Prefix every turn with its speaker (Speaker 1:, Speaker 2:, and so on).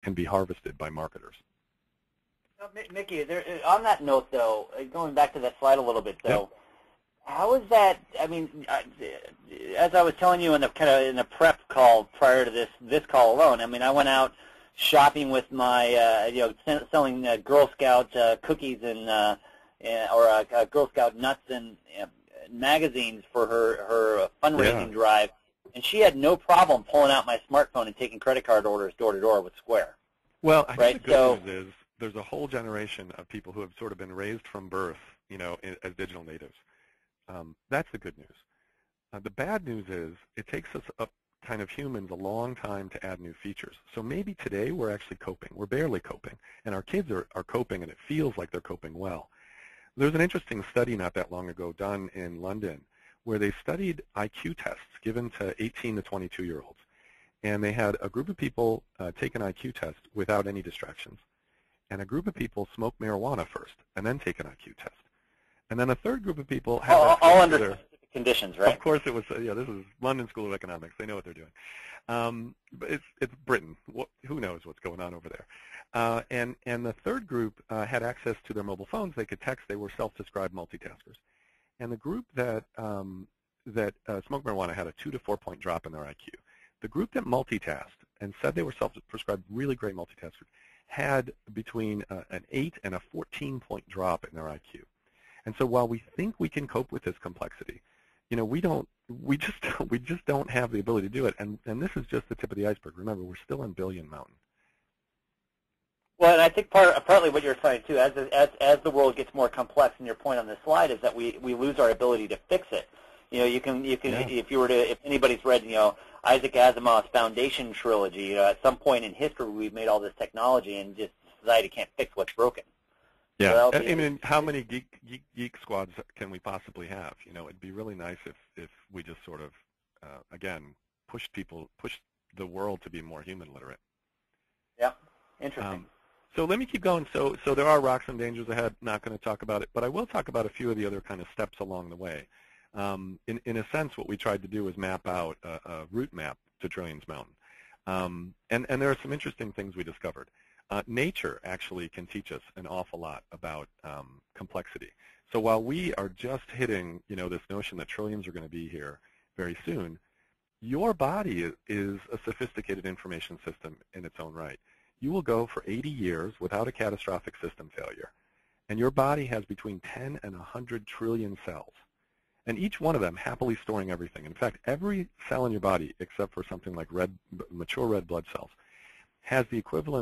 Speaker 1: can be harvested by marketers.
Speaker 2: Mickey, on that note, though, going back to that slide a little bit, though, yep. How is that? I mean, as I was telling you in the prep call prior to this call alone, I mean, I went out shopping with my selling Girl Scout cookies and or Girl Scout nuts and magazines for her fundraising drive, and she had no problem pulling out my smartphone and taking credit card orders door to door with Square.
Speaker 1: Well, I think the good news is there's a whole generation of people who have sort of been raised from birth, as digital natives. That's the good news. The bad news is it takes us kind of humans a long time to add new features. So maybe today we're actually coping. We're barely coping, and our kids are coping, and it feels like they're coping well. There's an interesting study not that long ago done in London where they studied IQ tests given to 18 to 22-year-olds. And they had a group of people take an IQ test without any distractions, and a group of people smoke marijuana first and then take an IQ test. And then a third group of people had
Speaker 2: all under specific conditions, right?
Speaker 1: Of course it was. Yeah, this is London School of Economics. They know what they're doing. But it's Britain. Who knows what's going on over there? And the third group had access to their mobile phones. They could text. They were self-described multitaskers. And the group that smoked marijuana had a 2 to 4 point drop in their IQ. The group that multitasked and said they were self-prescribed really great multitaskers had between an 8 and a 14-point drop in their IQ. And so while we think we can cope with this complexity, we just don't have the ability to do it. And this is just the tip of the iceberg. Remember, we're still in Billion Mountain.
Speaker 2: Well, and I think partly what you're saying too, as the world gets more complex, and your point on this slide is that we lose our ability to fix it. You can if anybody's read Isaac Asimov's Foundation trilogy, at some point in history we've made all this technology and just society can't fix what's broken.
Speaker 1: Yeah, so I mean, how many geek squads can we possibly have? It'd be really nice if we just sort of, again, push the world to be more human literate.
Speaker 2: Yeah, interesting.
Speaker 1: So let me keep going. So there are rocks and dangers ahead. Not going to talk about it, but I will talk about a few of the other kind of steps along the way. In a sense, what we tried to do is map out a route map to Trillions Mountain. And there are some interesting things we discovered. Nature actually can teach us an awful lot about complexity. So while we are just hitting, this notion that trillions are going to be here very soon, your body is a sophisticated information system in its own right. You will go for 80 years without a catastrophic system failure, and your body has between 10 and 100 trillion cells, and each one of them happily storing everything. In fact, every cell in your body, except for something like mature red blood cells, has the equivalent